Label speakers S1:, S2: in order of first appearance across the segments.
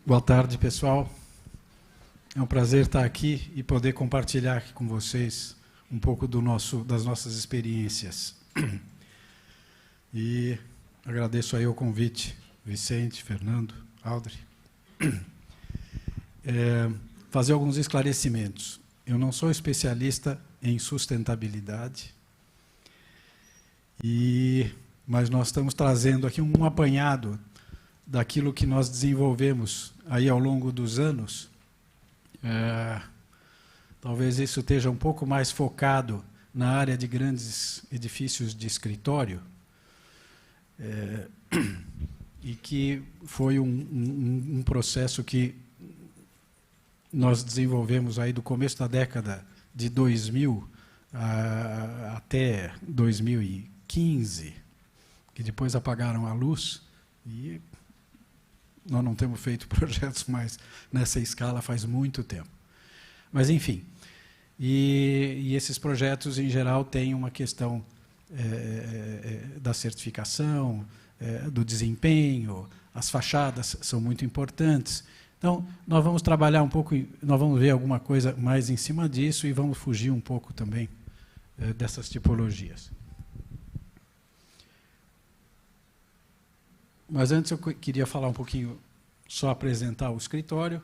S1: Boa tarde, pessoal. É um prazer estar aqui e poder compartilhar aqui com vocês um pouco das nossas experiências. E agradeço aí o convite, Vicente, Fernando, Aldri. Fazer alguns esclarecimentos. Eu não sou especialista em sustentabilidade, mas nós estamos trazendo aqui um apanhado daquilo que nós desenvolvemos aí ao longo dos anos. Talvez isso esteja um pouco mais focado na área de grandes edifícios de escritório, e que foi um processo que nós desenvolvemos aí do começo da década de 2000 até 2015, que depois apagaram a luz, e nós não temos feito projetos mais nessa escala faz muito tempo. Mas, enfim, e esses projetos, em geral, têm uma questão da certificação, do desempenho, as fachadas são muito importantes. Então, nós vamos trabalhar um pouco, nós vamos ver alguma coisa mais em cima disso e vamos fugir um pouco também dessas tipologias. Mas antes eu queria falar um pouquinho, só apresentar o escritório.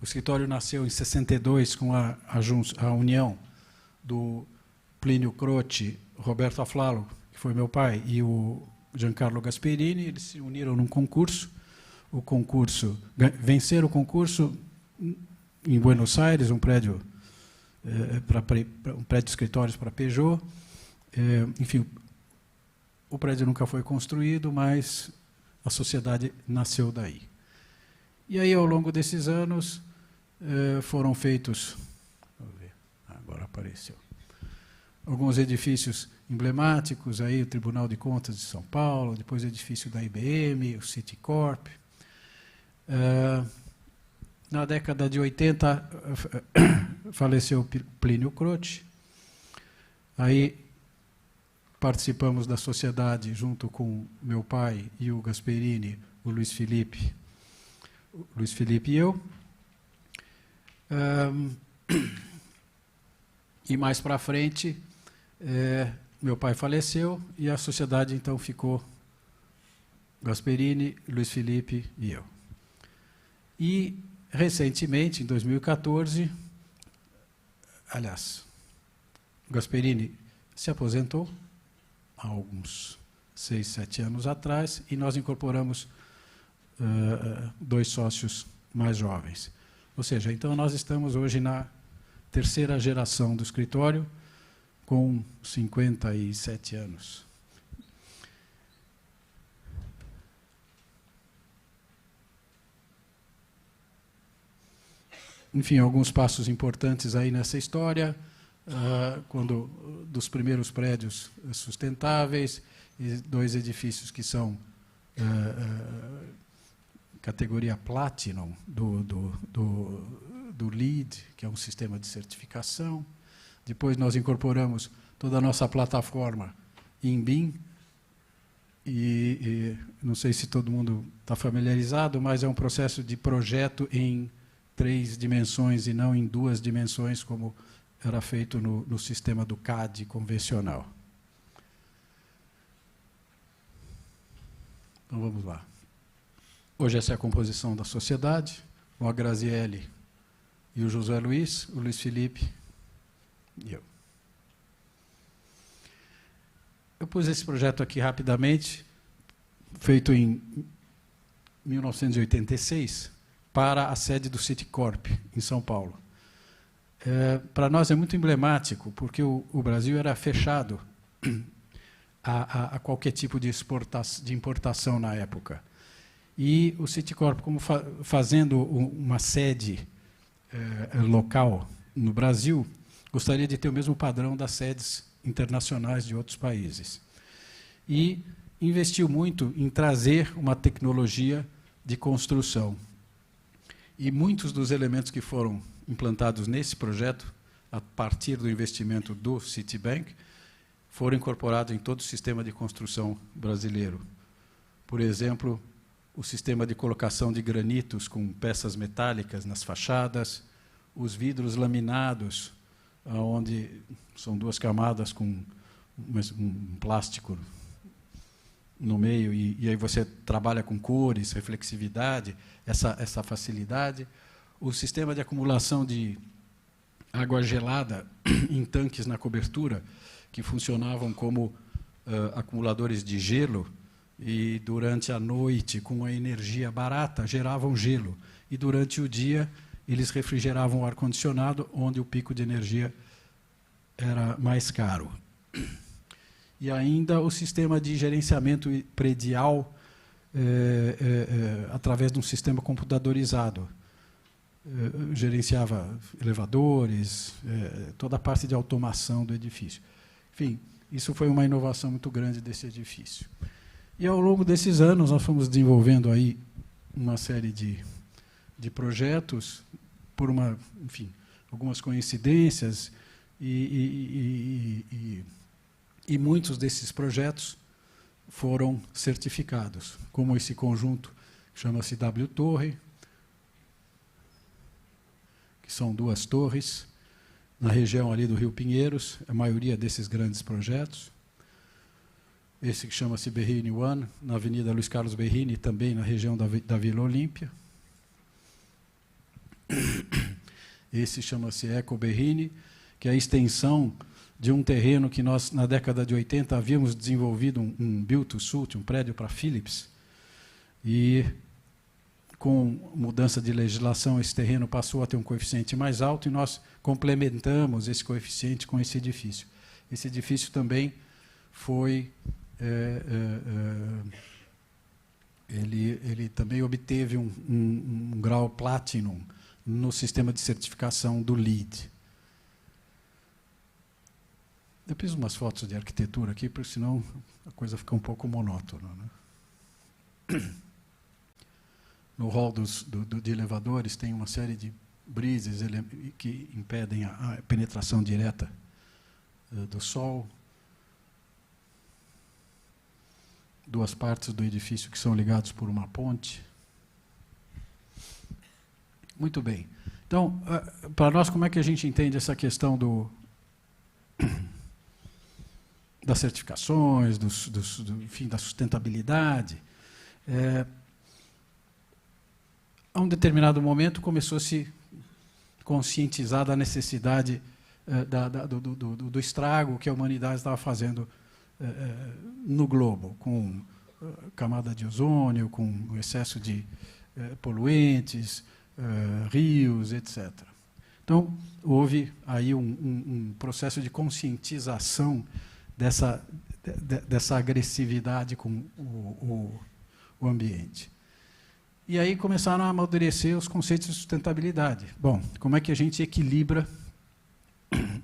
S1: O escritório nasceu em 62 com a união do Plínio Croce, Roberto Aflalo, que foi meu pai, e o Giancarlo Gasperini. Eles se uniram num concurso. Venceram o concurso em Buenos Aires, um prédio de escritórios para Peugeot. Enfim, o prédio nunca foi construído, mas a sociedade nasceu daí. E aí, ao longo desses anos, foram feitos, vamos ver, agora apareceu, alguns edifícios emblemáticos, aí, o Tribunal de Contas de São Paulo, depois o edifício da IBM, o Citicorp. Na década de 80, faleceu Plínio Croce. Aí participamos da sociedade junto com meu pai e o Gasperini, o Luiz Felipe e eu. E mais para frente, meu pai faleceu e a sociedade então ficou Gasperini, Luiz Felipe e eu. E recentemente, em 2014, aliás, Gasperini se aposentou há alguns 6, 7 anos atrás, e nós incorporamos 2 sócios mais jovens. Ou seja, então nós estamos hoje na 3ª geração do escritório, com 57 anos. Enfim, alguns passos importantes aí nessa história, quando dos primeiros prédios sustentáveis, e 2 edifícios que são categoria Platinum do LEED, que é um sistema de certificação. Depois nós incorporamos toda a nossa plataforma em BIM, e não sei se todo mundo está familiarizado, mas é um processo de projeto em 3 dimensões e não em 2 dimensões, como era feito no sistema do CAD convencional. Então, vamos lá. Hoje essa é a composição da sociedade, com a Graziele e o José Luiz, o Luiz Felipe e eu. Eu pus esse projeto aqui rapidamente, feito em 1986, para a sede do Citicorp, em São Paulo. Para nós é muito emblemático, porque o Brasil era fechado a qualquer tipo de importação na época. E o Citicorp, como fazendo uma sede local no Brasil, gostaria de ter o mesmo padrão das sedes internacionais de outros países. E investiu muito em trazer uma tecnologia de construção. E muitos dos elementos que foram implantados nesse projeto, a partir do investimento do Citibank, foram incorporados em todo o sistema de construção brasileiro. Por exemplo, o sistema de colocação de granitos com peças metálicas nas fachadas, os vidros laminados, onde são 2 camadas com um plástico no meio, e aí você trabalha com cores, reflexividade, essa facilidade. O sistema de acumulação de água gelada em tanques na cobertura, que funcionavam como acumuladores de gelo, e durante a noite, com a energia barata, geravam gelo. E durante o dia, eles refrigeravam o ar-condicionado, onde o pico de energia era mais caro. E ainda o sistema de gerenciamento predial através de um sistema computadorizado. Gerenciava elevadores, toda a parte de automação do edifício. Enfim, isso foi uma inovação muito grande desse edifício. E, ao longo desses anos, nós fomos desenvolvendo aí uma série de projetos, por enfim, algumas coincidências, e muitos desses projetos foram certificados, como esse conjunto que chama-se W Torre, que são 2 torres, na região ali do Rio Pinheiros, a maioria desses grandes projetos. Esse que chama-se Berrini One, na Avenida Luiz Carlos Berrini, também na região da Vila Olímpia. Esse chama-se Eco Berrini, que é a extensão de um terreno que nós, na década de 80, havíamos desenvolvido um build to suit, um prédio para Philips, e, com mudança de legislação, esse terreno passou a ter um coeficiente mais alto, e nós complementamos esse coeficiente com esse edifício. Esse edifício também foi... ele também obteve um grau Platinum no sistema de certificação do LEED. Eu fiz umas fotos de arquitetura aqui, porque senão a coisa fica um pouco monótona, né? No hall de elevadores tem uma série de brises que impedem a penetração direta do sol. 2 partes do edifício que são ligados por uma ponte. Muito bem. Então, para nós, como é que a gente entende essa questão das certificações, enfim, da sustentabilidade? A um determinado momento, começou a se conscientizar da necessidade do estrago que a humanidade estava fazendo no globo, com camada de ozônio, com excesso de poluentes, rios, etc. Então, houve aí um processo de conscientização dessa agressividade com o ambiente. E aí começaram a amadurecer os conceitos de sustentabilidade. Bom, como é que a gente equilibra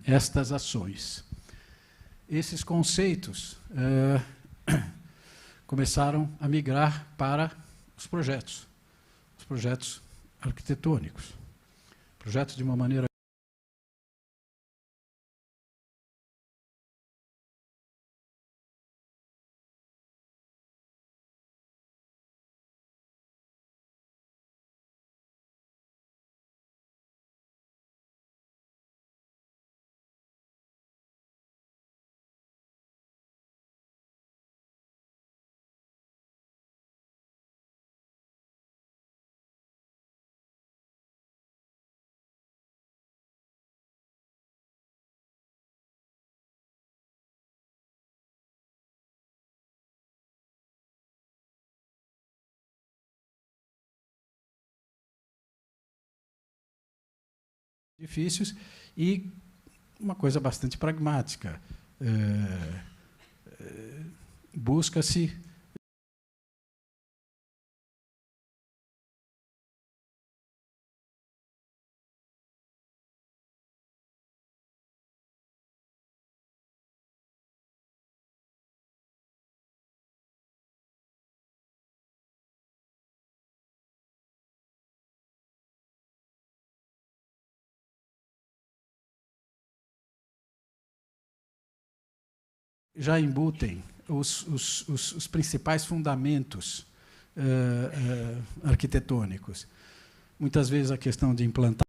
S1: estas ações? Esses conceitos começaram a migrar para os projetos arquitetônicos. Projetos de uma maneira difíceis e uma coisa bastante pragmática. Busca-se já embutem os principais fundamentos arquitetônicos. Muitas vezes a questão de implantar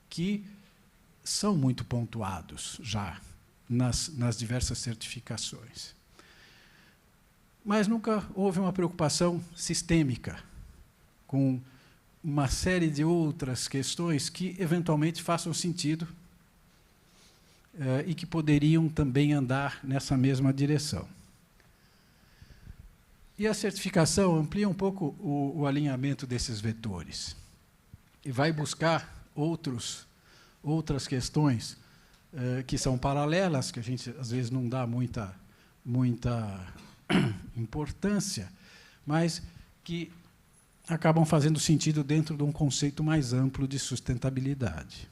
S1: que são muito pontuados já nas diversas certificações. Mas nunca houve uma preocupação sistêmica com uma série de outras questões que, eventualmente, façam sentido e que poderiam também andar nessa mesma direção. E a certificação amplia um pouco o alinhamento desses vetores e vai buscar outras questões que são paralelas, que a gente, às vezes, não dá muita importância, mas que acabam fazendo sentido dentro de um conceito mais amplo de sustentabilidade.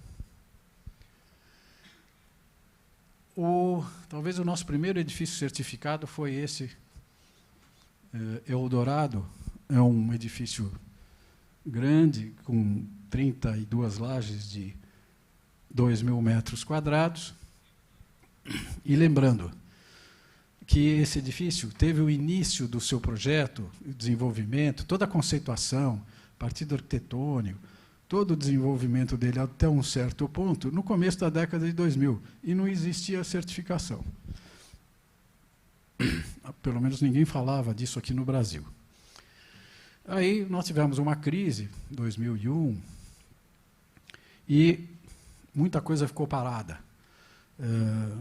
S1: Talvez o nosso primeiro edifício certificado foi esse, Eldorado. É um edifício grande, com 32 lajes de 2.000 metros quadrados. E lembrando que esse edifício teve o início do seu projeto, o desenvolvimento, toda a conceituação, partido arquitetônico, todo o desenvolvimento dele até um certo ponto, no começo da década de 2000, e não existia certificação. Pelo menos ninguém falava disso aqui no Brasil. Aí nós tivemos uma crise, 2001, e muita coisa ficou parada.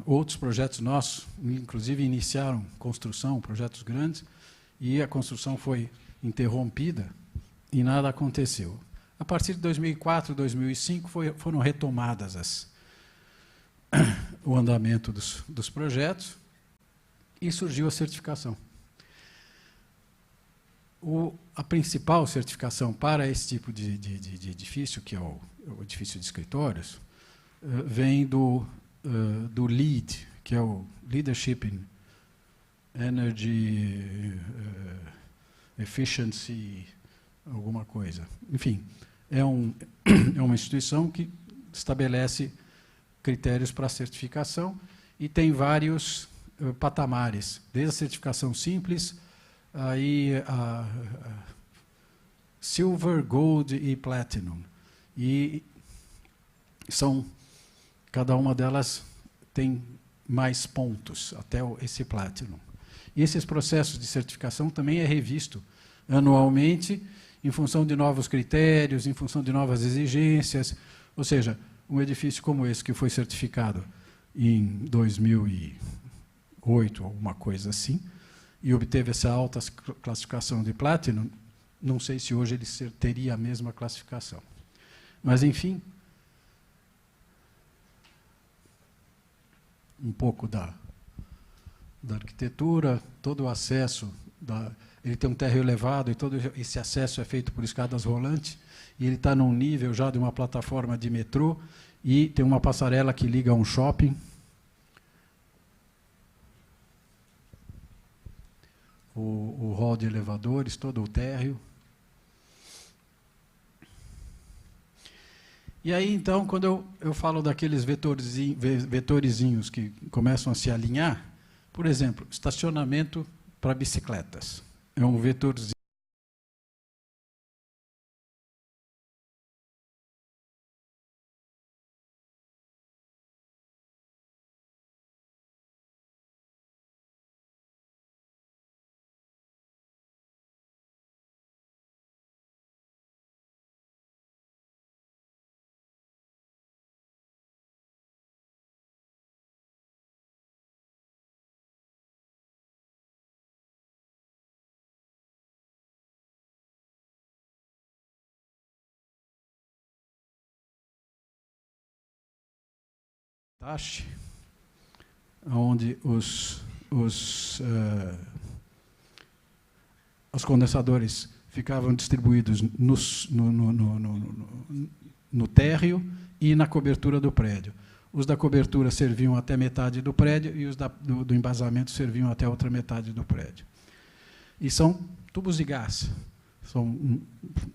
S1: Outros projetos nossos, inclusive, iniciaram construção, projetos grandes, e a construção foi interrompida e nada aconteceu. A partir de 2004, 2005, foram retomadas o andamento dos projetos e surgiu a certificação. A principal certificação para esse tipo de edifício, que é o edifício de escritórios, vem do LEED, que é o Leadership in Energy Efficiency, alguma coisa. Enfim, é uma instituição que estabelece critérios para a certificação e tem vários patamares, desde a certificação simples, aí a Silver, Gold e Platinum. E cada uma delas tem mais pontos, até esse Platinum. E esses processos de certificação também é revisto anualmente, em função de novos critérios, em função de novas exigências. Ou seja, um edifício como esse, que foi certificado em 2008, alguma coisa assim, e obteve essa alta classificação de Platinum, não sei se hoje ele teria a mesma classificação. Mas, enfim, um pouco da arquitetura, todo o acesso, ele tem um térreo elevado e todo esse acesso é feito por escadas rolantes, e ele está num nível já de uma plataforma de metrô, e tem uma passarela que liga a um shopping. O hall de elevadores, todo o térreo. E aí, então, quando eu falo daqueles vetorizinhos que começam a se alinhar, por exemplo, estacionamento para bicicletas. É um vetorzinho. Onde os condensadores ficavam distribuídos no térreo e na cobertura do prédio. Os da cobertura serviam até metade do prédio e os do embasamento serviam até a outra metade do prédio. E são tubos de gás. São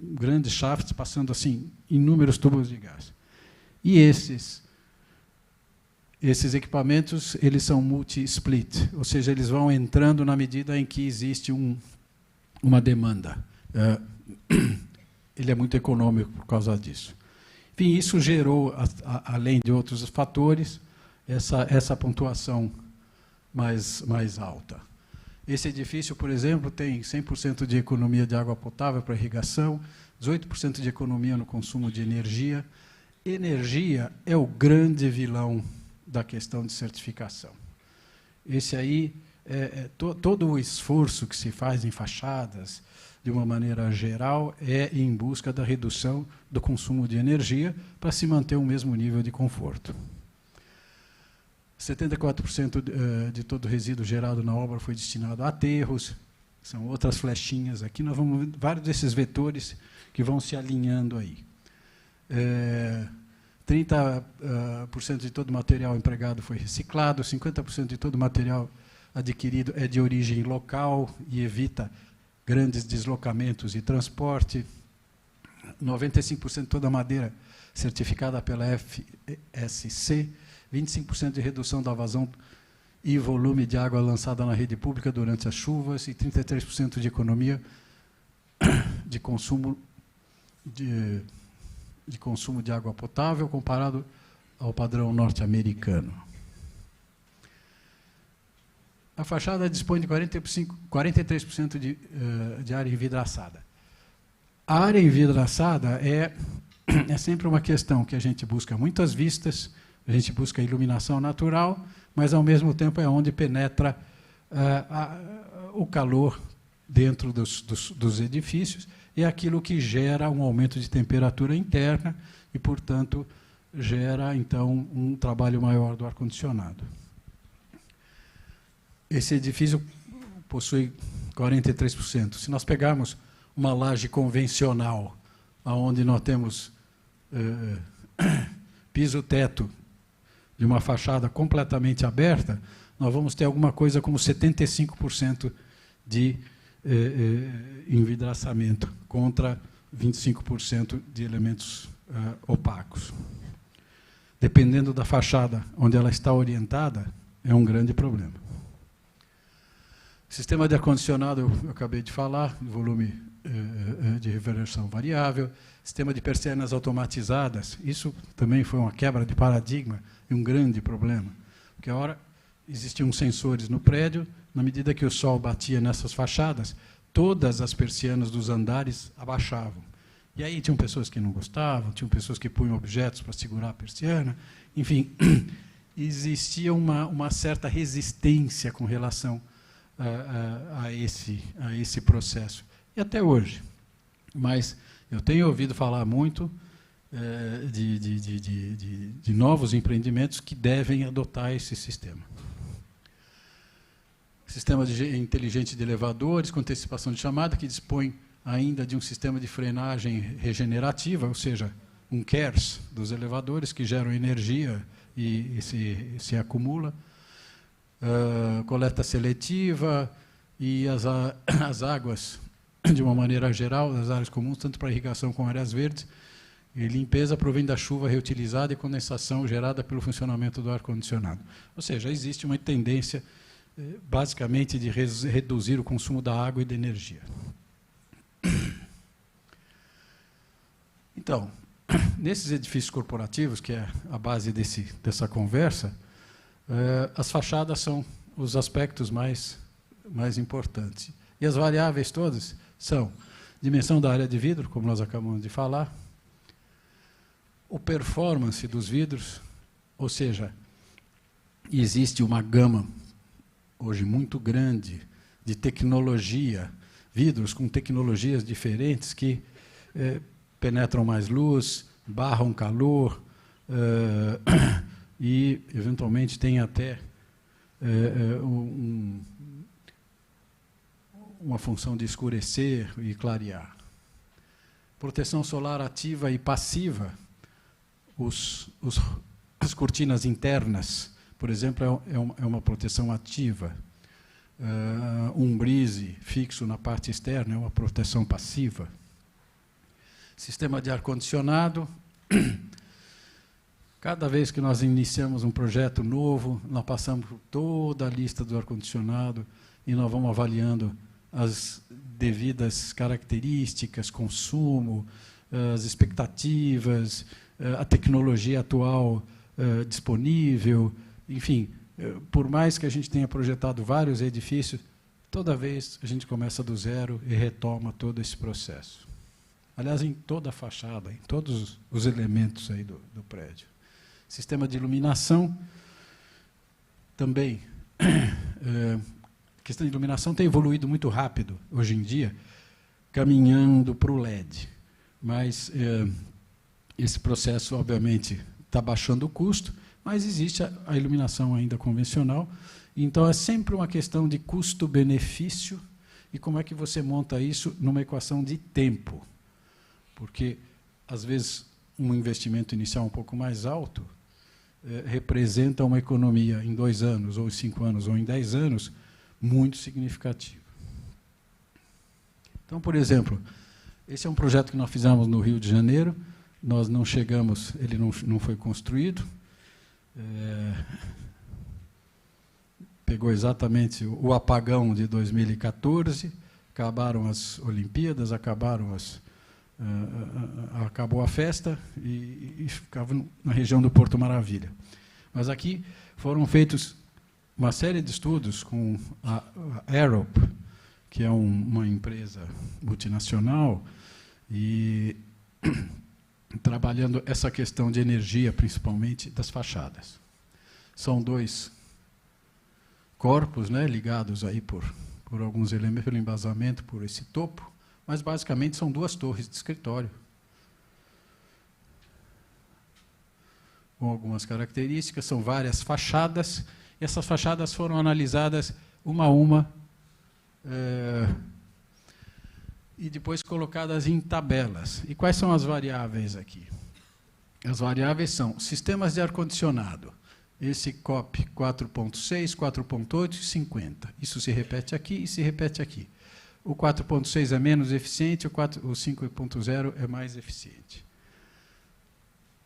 S1: grandes shafts passando assim inúmeros tubos de gás. E esses equipamentos, eles são multi-split, ou seja, eles vão entrando na medida em que existe uma demanda. Ele é muito econômico por causa disso. Enfim, isso gerou, além de outros fatores, essa pontuação mais alta. Esse edifício, por exemplo, tem 100% de economia de água potável para irrigação, 18% de economia no consumo de energia. Energia é o grande vilão da questão de certificação. Esse aí, todo o esforço que se faz em fachadas, de uma maneira geral, é em busca da redução do consumo de energia para se manter o mesmo nível de conforto. 74% de todo o resíduo gerado na obra foi destinado a aterros, são outras flechinhas aqui. Nós vamos ver vários desses vetores que vão se alinhando aí. 30% de todo o material empregado foi reciclado, 50% de todo o material adquirido é de origem local e evita grandes deslocamentos e transporte. 95% de toda a madeira certificada pela FSC, 25% de redução da vazão e volume de água lançada na rede pública durante as chuvas e 33% de economia de consumo de água potável comparado ao padrão norte-americano. A fachada dispõe de 43% de área envidraçada. A área envidraçada é sempre uma questão que a gente busca muitas vistas, a gente busca iluminação natural, mas, ao mesmo tempo, é onde penetra o calor dentro dos edifícios, e é aquilo que gera um aumento de temperatura interna e, portanto, gera, então, um trabalho maior do ar-condicionado. Esse edifício possui 43%. Se nós pegarmos uma laje convencional, onde nós temos piso-teto de uma fachada completamente aberta, nós vamos ter alguma coisa como 75% de envidraçamento, contra 25% de elementos opacos. Dependendo da fachada onde ela está orientada, é um grande problema. Sistema de ar-condicionado, eu acabei de falar, volume de reversão variável. Sistema de persianas automatizadas, isso também foi uma quebra de paradigma e um grande problema. Porque, a hora, existiam sensores no prédio, na medida que o sol batia nessas fachadas, todas as persianas dos andares abaixavam. E aí tinham pessoas que não gostavam, tinham pessoas que punham objetos para segurar a persiana. Enfim, existia uma certa resistência com relação a esse processo. E até hoje. Mas eu tenho ouvido falar muito de novos empreendimentos que devem adotar esse sistema. Sistema inteligente de elevadores, com antecipação de chamada, que dispõe ainda de um sistema de frenagem regenerativa, ou seja, um KERS dos elevadores, que geram energia e se acumula. Coleta seletiva e as águas, de uma maneira geral, das áreas comuns, tanto para irrigação como áreas verdes, e limpeza provém da chuva reutilizada e condensação gerada pelo funcionamento do ar-condicionado. Ou seja, existe uma tendência, basicamente, de reduzir o consumo da água e da energia. Então, nesses edifícios corporativos, que é a base dessa conversa, as fachadas são os aspectos mais importantes. E as variáveis todas são dimensão da área de vidro, como nós acabamos de falar, o performance dos vidros, ou seja, existe uma gama hoje muito grande de tecnologia, vidros com tecnologias diferentes que penetram mais luz, barram calor, e, eventualmente, tem até uma função de escurecer e clarear. Proteção solar ativa e passiva. As cortinas internas, por exemplo, é uma proteção ativa. um brise fixo na parte externa, é uma proteção passiva. Sistema de ar-condicionado. Cada vez que nós iniciamos um projeto novo, nós passamos por toda a lista do ar-condicionado e nós vamos avaliando as devidas características, consumo, as expectativas, a tecnologia atual disponível, enfim, por mais que a gente tenha projetado vários edifícios, toda vez a gente começa do zero e retoma todo esse processo. Aliás, em toda a fachada, em todos os elementos aí do prédio. Sistema de iluminação, também. A questão de iluminação tem evoluído muito rápido, hoje em dia, caminhando para o LED. Mas esse processo, obviamente, está baixando o custo, mas existe a iluminação ainda convencional. Então, é sempre uma questão de custo-benefício e como é que você monta isso numa equação de tempo. Porque, às vezes, um investimento inicial um pouco mais alto representa uma economia em 2 anos, ou em 5 anos, ou em 10 anos, muito significativa. Então, por exemplo, esse é um projeto que nós fizemos no Rio de Janeiro, nós não chegamos, ele não foi construído, pegou exatamente o apagão de 2014, acabaram as Olimpíadas, acabou a festa e ficava na região do Porto Maravilha. Mas aqui foram feitos uma série de estudos com a Arup, que é uma empresa multinacional, e trabalhando essa questão de energia, principalmente das fachadas. São 2 corpos, né, ligados aí por alguns elementos, pelo embasamento, por esse topo, mas basicamente são 2 torres de escritório, com algumas características, são várias fachadas, e essas fachadas foram analisadas uma a uma, e depois colocadas em tabelas. E quais são as variáveis aqui? As variáveis são sistemas de ar-condicionado, esse COP 4.6, 4.8 e 50. Isso se repete aqui e se repete aqui. O 4.6 é menos eficiente, o 5.0 é mais eficiente.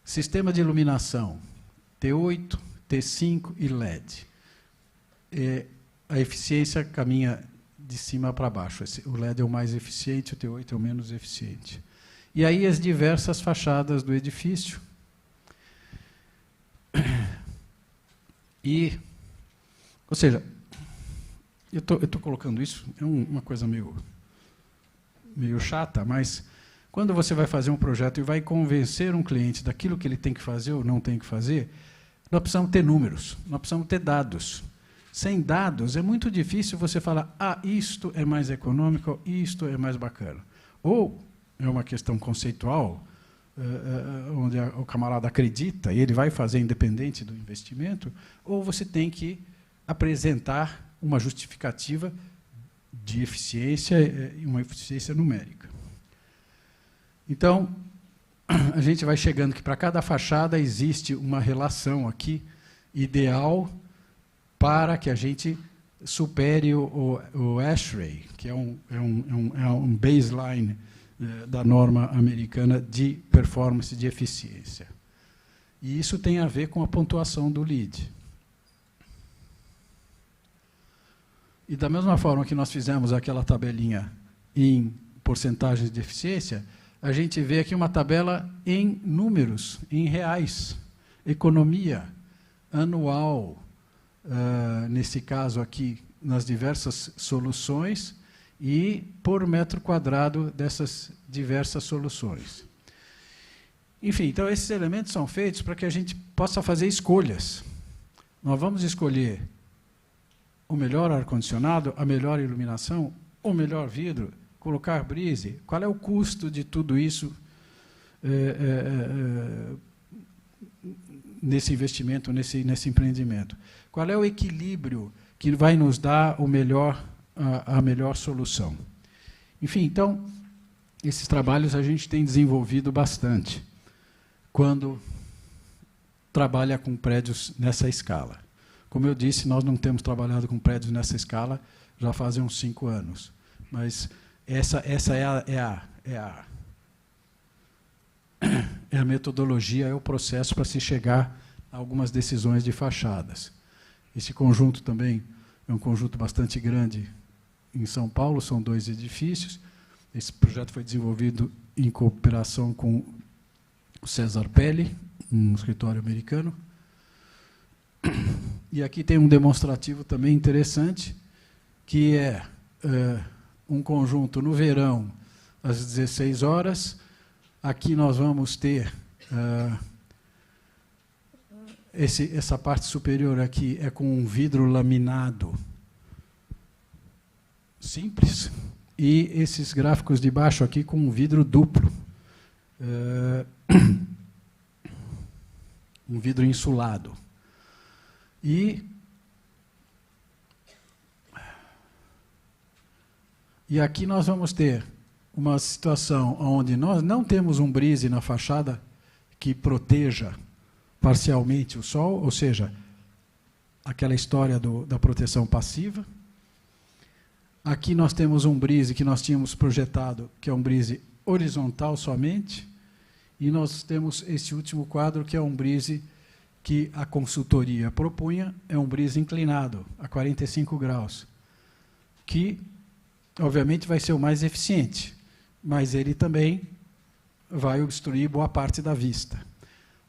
S1: Sistema de iluminação, T8, T5 e LED. A eficiência caminha de cima para baixo. O LED é o mais eficiente, o T8 é o menos eficiente. E aí as diversas fachadas do edifício. Ou seja, eu estou colocando isso, é uma coisa meio chata, mas quando você vai fazer um projeto e vai convencer um cliente daquilo que ele tem que fazer ou não tem que fazer, nós precisamos ter números, nós precisamos ter dados. Sem dados, é muito difícil você falar, isto é mais econômico, isto é mais bacana. Ou é uma questão conceitual, onde o camarada acredita e ele vai fazer independente do investimento, ou você tem que apresentar uma justificativa de eficiência e uma eficiência numérica. Então, a gente vai chegando que para cada fachada existe uma relação aqui ideal para que a gente supere o ASHRAE, que é um baseline da norma americana de performance de eficiência. E isso tem a ver com a pontuação do LEED. E da mesma forma que nós fizemos aquela tabelinha em porcentagens de eficiência, a gente vê aqui uma tabela em números, em reais, economia anual, nesse caso aqui, nas diversas soluções, e por metro quadrado dessas diversas soluções. Enfim, então esses elementos são feitos para que a gente possa fazer escolhas. Nós vamos escolher o melhor ar-condicionado, a melhor iluminação, o melhor vidro, colocar brise. Qual é o custo de tudo isso nesse investimento, nesse empreendimento? Qual é o equilíbrio que vai nos dar a melhor solução? Enfim, então, esses trabalhos a gente tem desenvolvido bastante quando trabalha com prédios nessa escala. Como eu disse, nós não temos trabalhado com prédios nessa escala já fazem uns 5 anos. Mas essa é a metodologia, é o processo para se chegar a algumas decisões de fachadas. Esse conjunto também é um conjunto bastante grande em São Paulo, são 2 edifícios. Esse projeto foi desenvolvido em cooperação com o César Pelli, um escritório americano. E aqui tem um demonstrativo também interessante, que é um conjunto no verão, às 16 horas. Aqui nós vamos ter essa parte superior aqui é com um vidro laminado simples, e esses gráficos de baixo aqui com um vidro duplo, um vidro insulado. E aqui nós vamos ter uma situação onde nós não temos um brise na fachada que proteja parcialmente o sol, ou seja, aquela história da proteção passiva. Aqui nós temos um brise que nós tínhamos projetado, que é um brise horizontal somente, e nós temos esse último quadro, que é um brise que a consultoria propunha, é um brise inclinado, a 45 graus, que, obviamente, vai ser o mais eficiente, mas ele também vai obstruir boa parte da vista.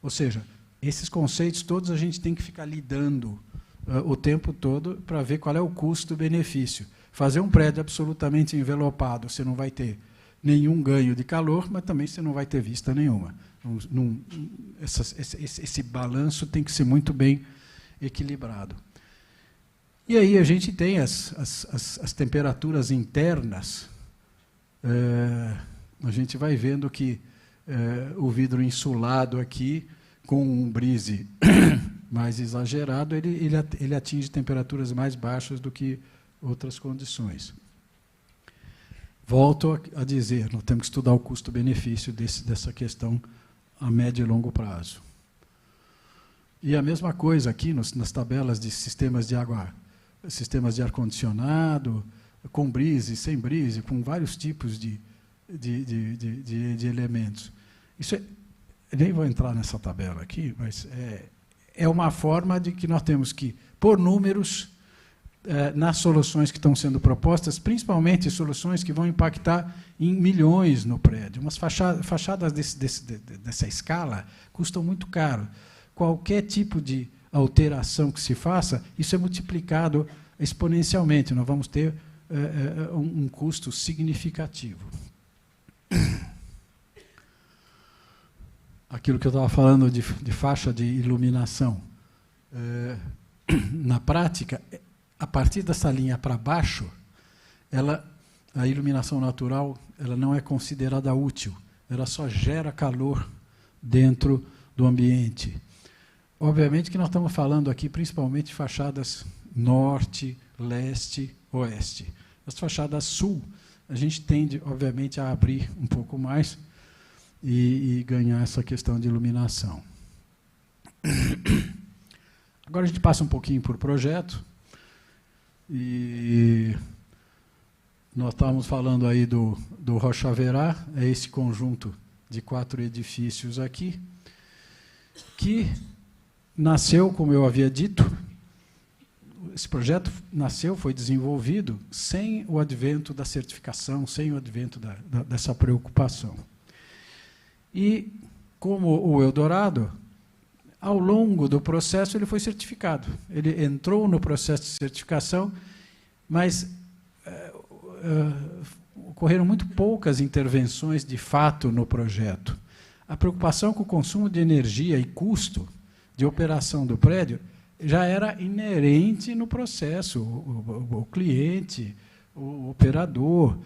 S1: Ou seja, esses conceitos todos a gente tem que ficar lidando o tempo todo para ver qual é o custo-benefício. Fazer um prédio absolutamente envelopado, você não vai ter nenhum ganho de calor, mas também você não vai ter vista nenhuma. Esse balanço tem que ser muito bem equilibrado. E aí a gente tem as temperaturas internas. A gente vai vendo que o vidro insulado aqui, com um brise mais exagerado, ele atinge temperaturas mais baixas do que outras condições. Volto a dizer, nós temos que estudar o custo-benefício dessa questão a médio e longo prazo. E a mesma coisa aqui nas tabelas de sistemas de água, sistemas de ar-condicionado, com brise, sem brise, com vários tipos de elementos. Isso nem vou entrar nessa tabela aqui, mas é uma forma de que nós temos que pôr números nas soluções que estão sendo propostas, principalmente soluções que vão impactar em milhões no prédio. Umas fachadas dessa escala custam muito caro. Qualquer tipo de alteração que se faça, isso é multiplicado exponencialmente. Nós vamos ter um custo significativo. Aquilo que eu estava falando de faixa de iluminação. Na prática, a partir dessa linha para baixo, a iluminação natural ela não é considerada útil, ela só gera calor dentro do ambiente. Obviamente que nós estamos falando aqui principalmente de fachadas norte, leste, oeste. As fachadas sul, a gente tende, obviamente, a abrir um pouco mais e ganhar essa questão de iluminação. Agora a gente passa um pouquinho por projeto. E nós estávamos falando aí do Rocha Verá, é esse conjunto de 4 edifícios aqui, que nasceu, como eu havia dito, esse projeto nasceu, foi desenvolvido sem o advento da certificação, sem o advento dessa preocupação. E, como o Eldorado, ao longo do processo ele foi certificado. Ele entrou no processo de certificação, mas ocorreram muito poucas intervenções de fato no projeto. A preocupação com o consumo de energia e custo de operação do prédio já era inerente no processo. O cliente, o operador,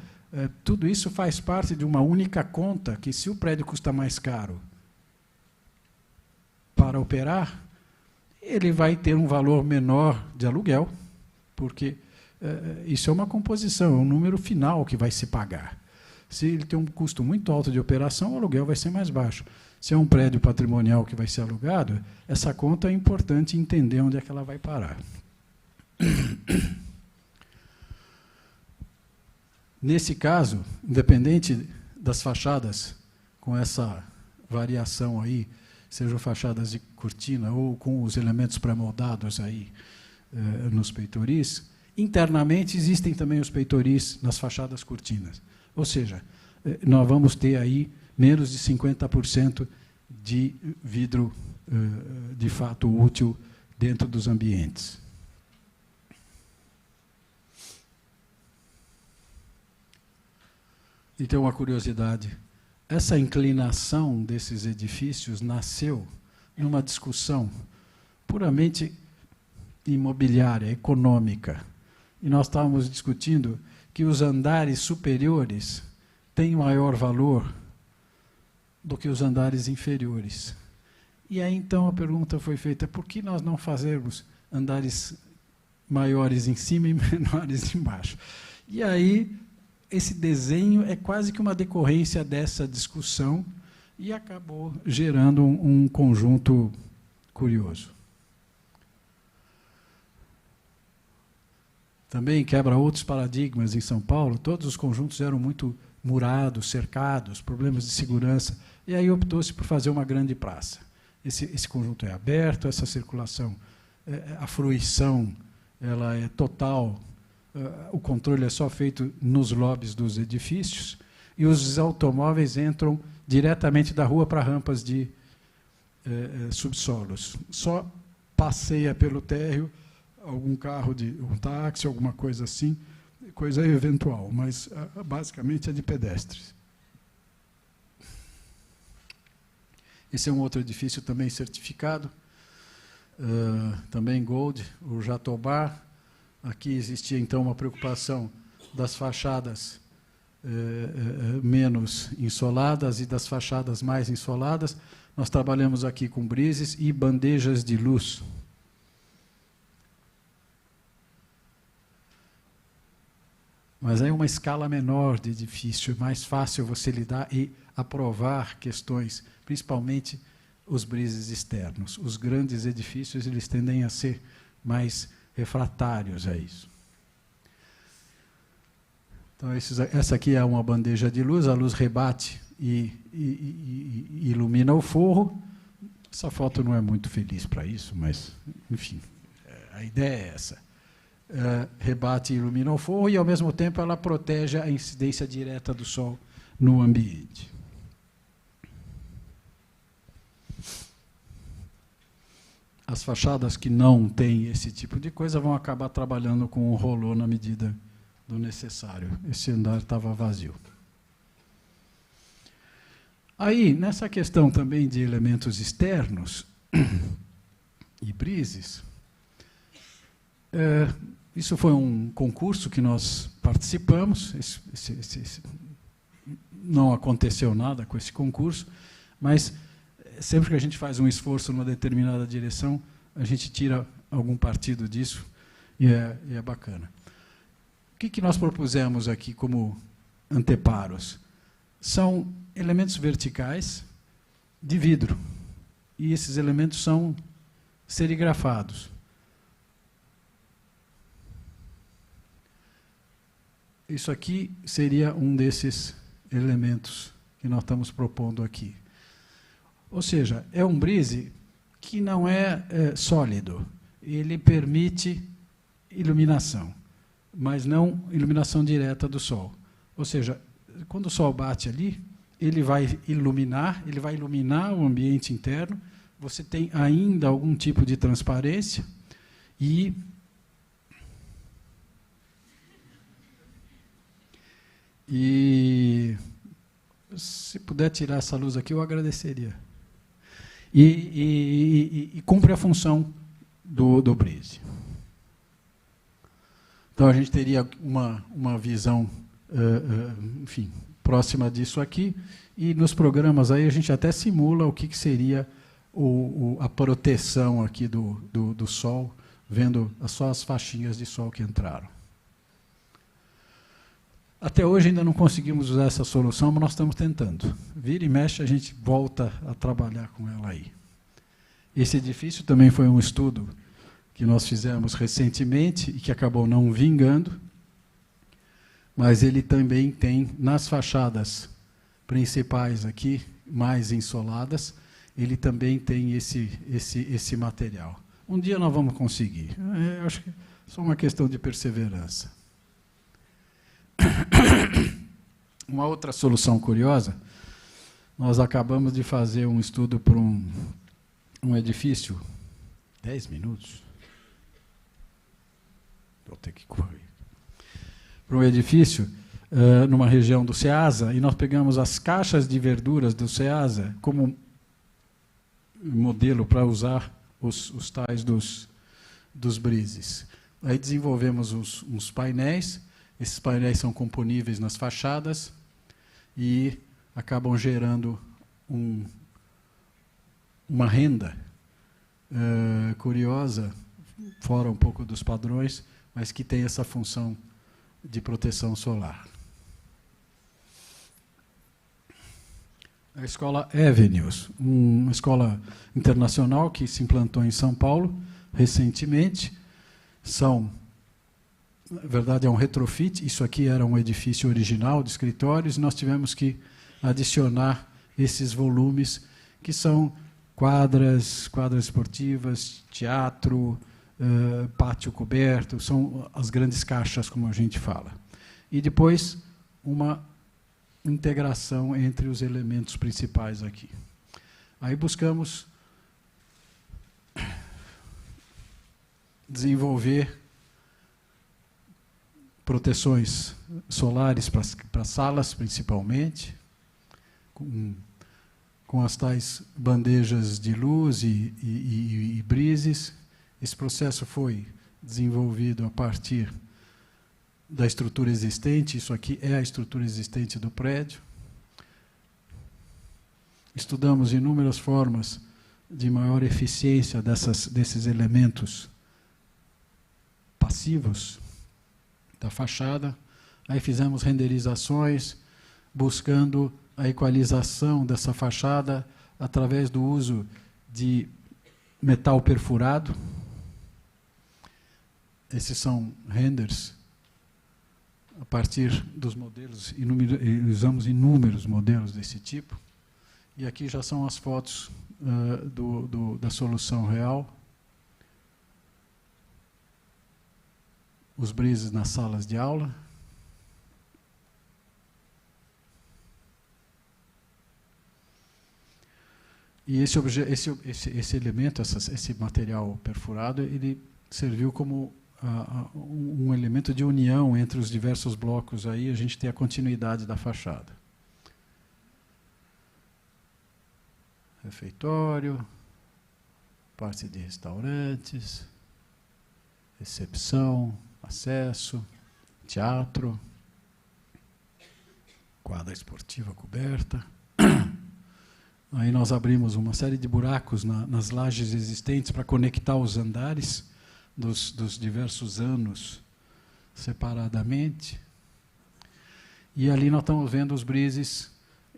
S1: tudo isso faz parte de uma única conta, que se o prédio custa mais caro para operar, ele vai ter um valor menor de aluguel, porque isso é uma composição, é um número final que vai se pagar. Se ele tem um custo muito alto de operação, o aluguel vai ser mais baixo. Se é um prédio patrimonial que vai ser alugado, essa conta é importante entender onde é que ela vai parar. Nesse caso, independente das fachadas com essa variação aí, sejam fachadas de cortina ou com os elementos pré-moldados aí nos peitoris, internamente existem também os peitoris nas fachadas cortinas. Ou seja, nós vamos ter aí menos de 50% de vidro de fato útil dentro dos ambientes. E tem uma curiosidade. Essa inclinação desses edifícios nasceu numa discussão puramente imobiliária, econômica. E nós estávamos discutindo que os andares superiores têm maior valor do que os andares inferiores. E aí, então, a pergunta foi feita, por que nós não fazermos andares maiores em cima e menores embaixo? E aí, esse desenho é quase que uma decorrência dessa discussão e acabou gerando um conjunto curioso. Também quebra outros paradigmas em São Paulo. Todos os conjuntos eram muito murados, cercados, problemas de segurança. E aí optou-se por fazer uma grande praça. Esse conjunto é aberto, essa circulação, a fruição, ela é total. O controle é só feito nos lobbies dos edifícios e os automóveis entram diretamente da rua para rampas de subsolos. Só passeia pelo térreo algum carro, um táxi, alguma coisa assim, coisa eventual, mas basicamente é de pedestres. Esse é um outro edifício também certificado, também Gold, o Jatobá. Aqui existia, então, uma preocupação das fachadas menos insoladas e das fachadas mais insoladas. Nós trabalhamos aqui com brises e bandejas de luz. Mas é uma escala menor de edifício, é mais fácil você lidar e aprovar questões, principalmente os brises externos. Os grandes edifícios eles tendem a ser mais refratários a isso. Então, essa aqui é uma bandeja de luz, a luz rebate e ilumina o forro. Essa foto não é muito feliz para isso, mas, enfim, a ideia é essa. Rebate e ilumina o forro e, ao mesmo tempo, ela protege a incidência direta do sol no ambiente. As fachadas que não têm esse tipo de coisa vão acabar trabalhando com o rolô na medida do necessário. Esse andar estava vazio. Aí, nessa questão também de elementos externos e brises, isso foi um concurso que nós participamos. Não aconteceu nada com esse concurso, mas sempre que a gente faz um esforço numa determinada direção, a gente tira algum partido disso e é bacana. O que nós propusemos aqui como anteparos? São elementos verticais de vidro, e esses elementos são serigrafados. Isso aqui seria um desses elementos que nós estamos propondo aqui. Ou seja, é um brise que não é sólido. Ele permite iluminação, mas não iluminação direta do sol. Ou seja, quando o sol bate ali, ele vai iluminar o ambiente interno, você tem ainda algum tipo de transparência e se puder tirar essa luz aqui, eu agradeceria. E cumpre a função do brise. Então, a gente teria uma visão, enfim, próxima disso aqui, e nos programas aí a gente até simula o que seria a proteção aqui do sol, vendo só as faixinhas de sol que entraram. Até hoje ainda não conseguimos usar essa solução, mas nós estamos tentando. Vira e mexe, a gente volta a trabalhar com ela aí. Esse edifício também foi um estudo que nós fizemos recentemente e que acabou não vingando, mas ele também tem, nas fachadas principais aqui, mais insoladas, ele também tem esse material. Um dia nós vamos conseguir. Eu acho que é só uma questão de perseverança. Uma outra solução curiosa, nós acabamos de fazer um estudo para um edifício. 10 minutos? Vou ter que correr. Para um edifício, numa região do Ceasa, e nós pegamos as caixas de verduras do Ceasa como modelo para usar os tais dos brises. Aí desenvolvemos uns painéis, esses painéis são componíveis nas fachadas e acabam gerando uma renda curiosa, fora um pouco dos padrões, mas que tem essa função de proteção solar. A escola Avenues, uma escola internacional que se implantou em São Paulo recentemente. Na verdade, é um retrofit. Isso aqui era um edifício original de escritórios, e nós tivemos que adicionar esses volumes, que são quadras esportivas, teatro, pátio coberto, são as grandes caixas, como a gente fala. E depois, uma integração entre os elementos principais aqui. Aí buscamos desenvolver proteções solares para salas, principalmente, com as tais bandejas de luz e brises. Esse processo foi desenvolvido a partir da estrutura existente. Isso aqui é a estrutura existente do prédio. Estudamos inúmeras formas de maior eficiência desses elementos passivos da fachada. Aí fizemos renderizações, buscando a equalização dessa fachada através do uso de metal perfurado. Esses são renders a partir dos modelos, usamos inúmeros modelos desse tipo. E aqui já são as fotos da solução real. Os brises nas salas de aula. E esse elemento, esse material perfurado, ele serviu como um elemento de união entre os diversos blocos. Aí a gente tem a continuidade da fachada. Refeitório, parte de restaurantes, recepção, acesso, teatro, quadra esportiva coberta. Aí nós abrimos uma série de buracos nas lajes existentes para conectar os andares dos diversos anos separadamente. E ali nós estamos vendo os brises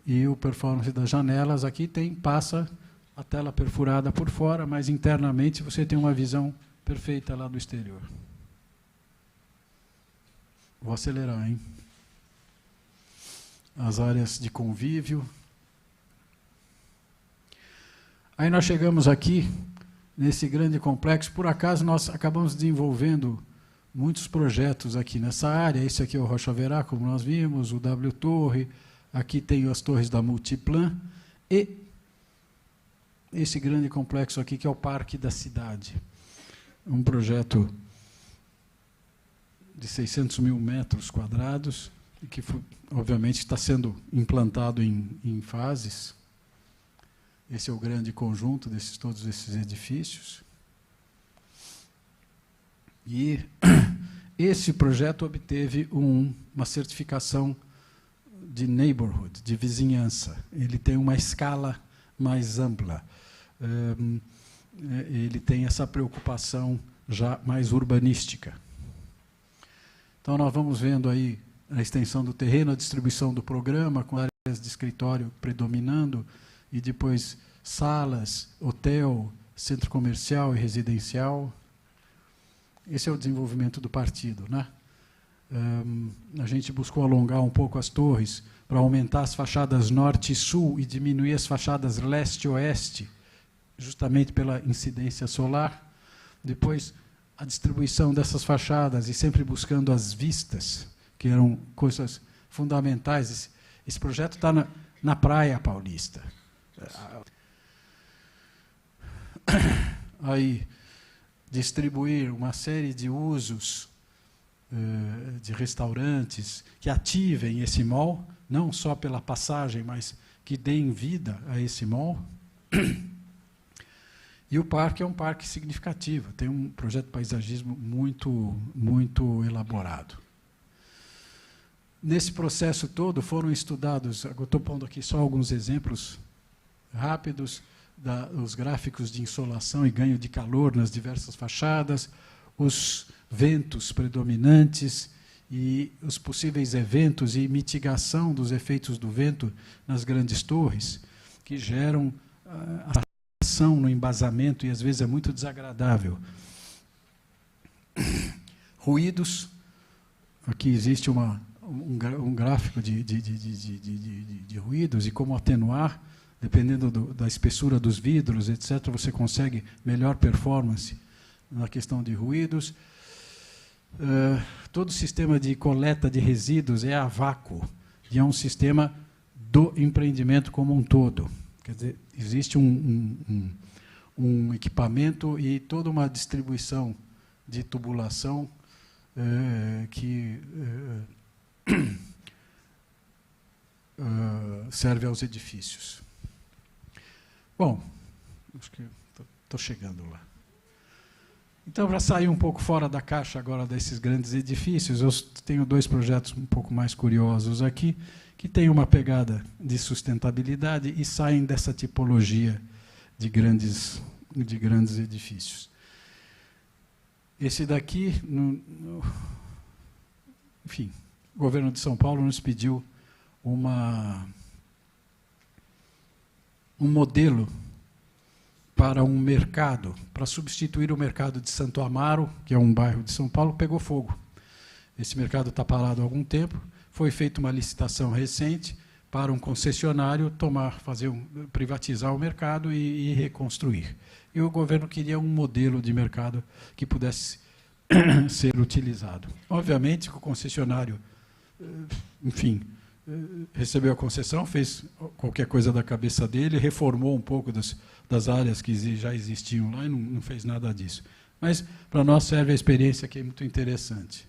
S1: e o performance das janelas. Aqui passa a tela perfurada por fora, mas internamente você tem uma visão perfeita lá do exterior. Vou acelerar, hein? As áreas de convívio. Aí nós chegamos aqui, nesse grande complexo. Por acaso, nós acabamos desenvolvendo muitos projetos aqui nessa área. Esse aqui é o Rocha Verá, como nós vimos, o W Torre. Aqui tem as torres da Multiplan. E esse grande complexo aqui, que é o Parque da Cidade. Um projeto de 600 mil metros quadrados, e que, obviamente, está sendo implantado em fases. Esse é o grande conjunto todos esses edifícios. E esse projeto obteve uma certificação de neighborhood, de vizinhança. Ele tem uma escala mais ampla. Ele tem essa preocupação já mais urbanística. Então, nós vamos vendo aí a extensão do terreno, a distribuição do programa, com áreas de escritório predominando, e depois salas, hotel, centro comercial e residencial. Esse é o desenvolvimento do partido, né? A gente buscou alongar um pouco as torres para aumentar as fachadas norte e sul e diminuir as fachadas leste e oeste, justamente pela incidência solar. Depois, a distribuição dessas fachadas e sempre buscando as vistas, que eram coisas fundamentais. Esse projeto está na Praia Paulista. Aí, distribuir uma série de usos de restaurantes que ativem esse mall, não só pela passagem, mas que deem vida a esse mall. E o parque é um parque significativo, tem um projeto de paisagismo muito elaborado. Nesse processo todo foram estudados, eu estou pondo aqui só alguns exemplos rápidos, os gráficos de insolação e ganho de calor nas diversas fachadas, os ventos predominantes e os possíveis eventos e mitigação dos efeitos do vento nas grandes torres, que geram a ação no embasamento e, às vezes, é muito desagradável. Ruídos. Aqui existe um gráfico de ruídos e como atenuar, dependendo da espessura dos vidros, etc., você consegue melhor performance na questão de ruídos. Todo o sistema de coleta de resíduos é a vácuo, e é um sistema do empreendimento como um todo. Quer dizer, existe um equipamento e toda uma distribuição de tubulação que serve aos edifícios. Bom, acho que estou chegando lá. Então, para sair um pouco fora da caixa agora desses grandes edifícios, eu tenho dois projetos um pouco mais curiosos aqui, que têm uma pegada de sustentabilidade e saem dessa tipologia de grandes edifícios. Esse daqui, enfim, o governo de São Paulo nos pediu um modelo para um mercado, para substituir o mercado de Santo Amaro, que é um bairro de São Paulo, pegou fogo. Esse mercado está parado há algum tempo, foi feita uma licitação recente para um concessionário privatizar o mercado e reconstruir. E o governo queria um modelo de mercado que pudesse ser utilizado. Obviamente, o concessionário, enfim, recebeu a concessão, fez qualquer coisa da cabeça dele, reformou um pouco das áreas que já existiam lá e não fez nada disso. Mas, para nós, serve a experiência que é muito interessante.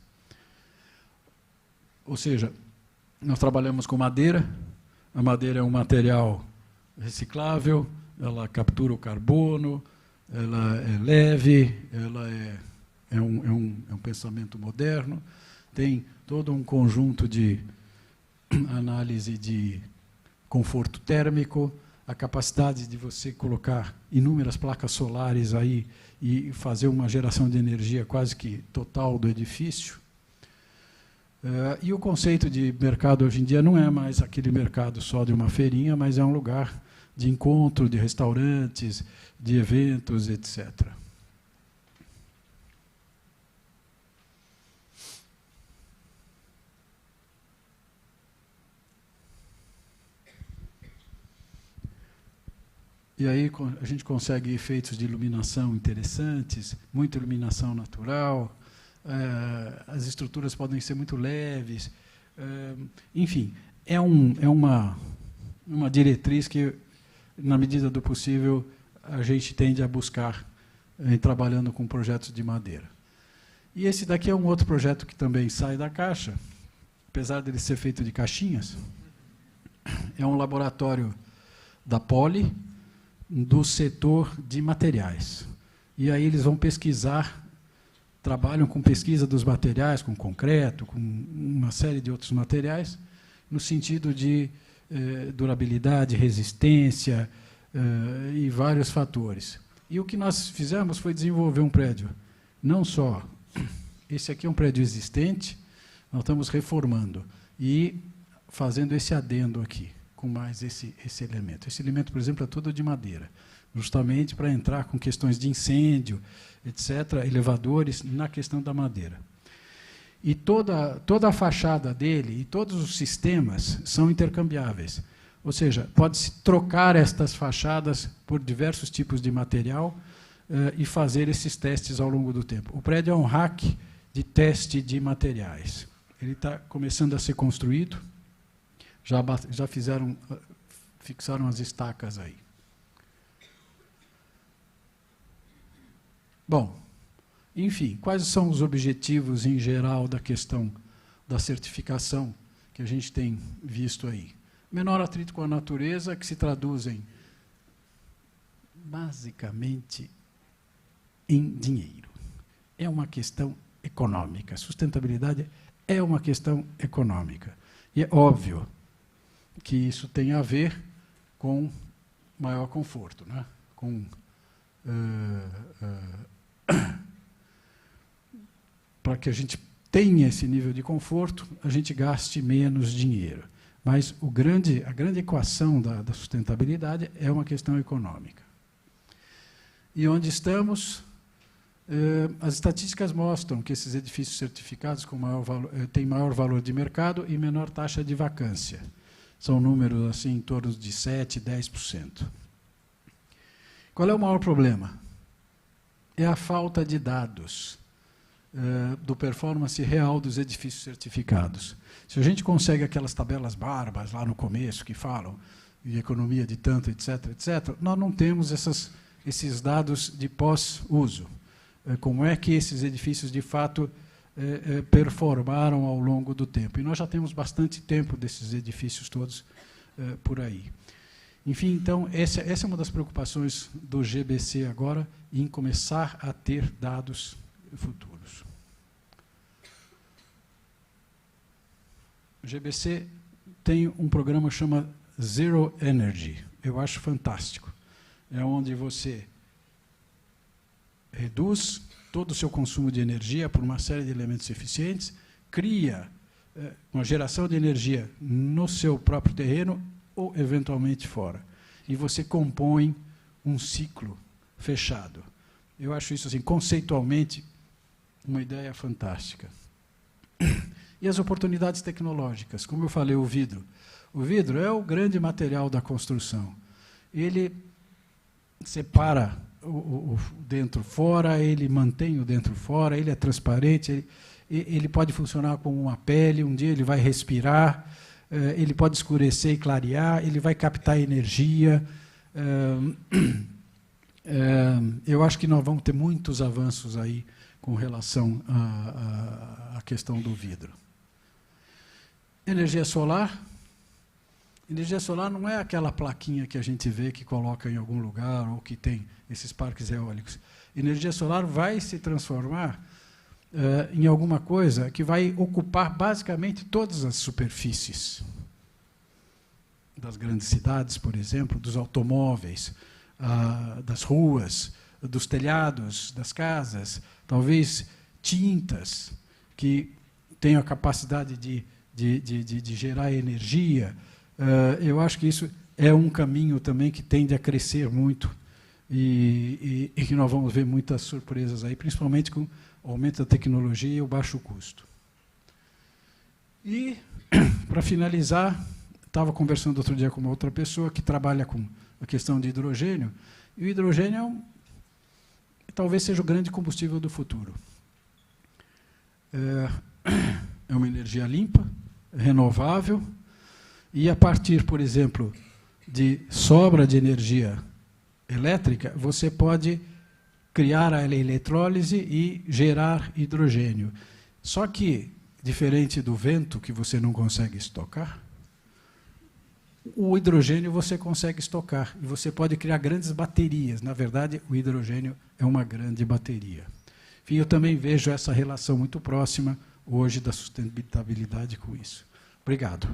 S1: Ou seja, nós trabalhamos com madeira. A madeira é um material reciclável, ela captura o carbono, ela é leve, ela é um pensamento moderno, tem todo um conjunto de análise de conforto térmico, a capacidade de você colocar inúmeras placas solares aí e fazer uma geração de energia quase que total do edifício. E o conceito de mercado hoje em dia não é mais aquele mercado só de uma feirinha, mas é um lugar de encontro, de restaurantes, de eventos, etc. E aí a gente consegue efeitos de iluminação interessantes, muita iluminação natural, as estruturas podem ser muito leves, enfim, é uma diretriz que, na medida do possível, a gente tende a buscar trabalhando com projetos de madeira. E esse daqui é um outro projeto que também sai da caixa, apesar dele ser feito de caixinhas. É um laboratório da Poli, do setor de materiais. E aí eles vão pesquisar, trabalham com pesquisa dos materiais, com concreto, com uma série de outros materiais, no sentido de durabilidade, resistência e vários fatores. E o que nós fizemos foi desenvolver um prédio, não só, esse aqui é um prédio existente, nós estamos reformando e fazendo esse adendo aqui, com mais esse elemento. Esse elemento, por exemplo, é todo de madeira, justamente para entrar com questões de incêndio, etc., elevadores, na questão da madeira. E toda a fachada dele e todos os sistemas são intercambiáveis. Ou seja, pode-se trocar estas fachadas por diversos tipos de material e fazer esses testes ao longo do tempo. O prédio é um rack de teste de materiais. Ele está começando a ser construído, já fixaram as estacas aí. Bom, enfim, quais são os objetivos em geral da questão da certificação que a gente tem visto aí? Menor atrito com a natureza, que se traduzem basicamente em dinheiro. É uma questão econômica. Sustentabilidade é uma questão econômica. E é óbvio que isso tem a ver com maior conforto, né? Com para que a gente tenha esse nível de conforto, a gente gaste menos dinheiro. Mas a grande equação da sustentabilidade é uma questão econômica. E onde estamos, as estatísticas mostram que esses edifícios certificados têm maior valor de mercado e menor taxa de vacância. São números assim, em torno de 7%, 10%. Qual é o maior problema? É a falta de dados do performance real dos edifícios certificados. Se a gente consegue aquelas tabelas barbas lá no começo que falam de economia de tanto, etc., etc., nós não temos esses dados de pós-uso. Como é que esses edifícios, de fato, performaram ao longo do tempo. E nós já temos bastante tempo desses edifícios todos por aí. Enfim, então, essa é uma das preocupações do GBC agora, em começar a ter dados futuros. O GBC tem um programa que chama Zero Energy. Eu acho fantástico. É onde você reduz todo o seu consumo de energia por uma série de elementos eficientes, cria uma geração de energia no seu próprio terreno ou, eventualmente, fora. E você compõe um ciclo fechado. Eu acho isso, assim, conceitualmente, uma ideia fantástica. E as oportunidades tecnológicas, como eu falei, o vidro. O vidro é o grande material da construção. Ele separa o dentro fora, ele mantém o dentro fora, ele é transparente, ele pode funcionar como uma pele, um dia ele vai respirar, ele pode escurecer e clarear, ele vai captar energia. Eu acho que nós vamos ter muitos avanços aí com relação à questão do vidro. Energia solar. Energia solar não é aquela plaquinha que a gente vê que coloca em algum lugar ou que tem esses parques eólicos. Energia solar vai se transformar em alguma coisa que vai ocupar basicamente todas as superfícies das grandes cidades, por exemplo, dos automóveis, das ruas, dos telhados, das casas, talvez tintas que tenham a capacidade de gerar energia. Eu acho que isso é um caminho também que tende a crescer muito e que nós vamos ver muitas surpresas aí, principalmente com o aumento da tecnologia e o baixo custo. E, para finalizar, estava conversando outro dia com uma outra pessoa que trabalha com a questão de hidrogênio, e o hidrogênio talvez seja o grande combustível do futuro. É uma energia limpa, renovável, e a partir, por exemplo, de sobra de energia elétrica, você pode criar a eletrólise e gerar hidrogênio. Só que, diferente do vento, que você não consegue estocar, o hidrogênio você consegue estocar, e você pode criar grandes baterias. Na verdade, o hidrogênio é uma grande bateria. Enfim, eu também vejo essa relação muito próxima, hoje, da sustentabilidade com isso. Obrigado.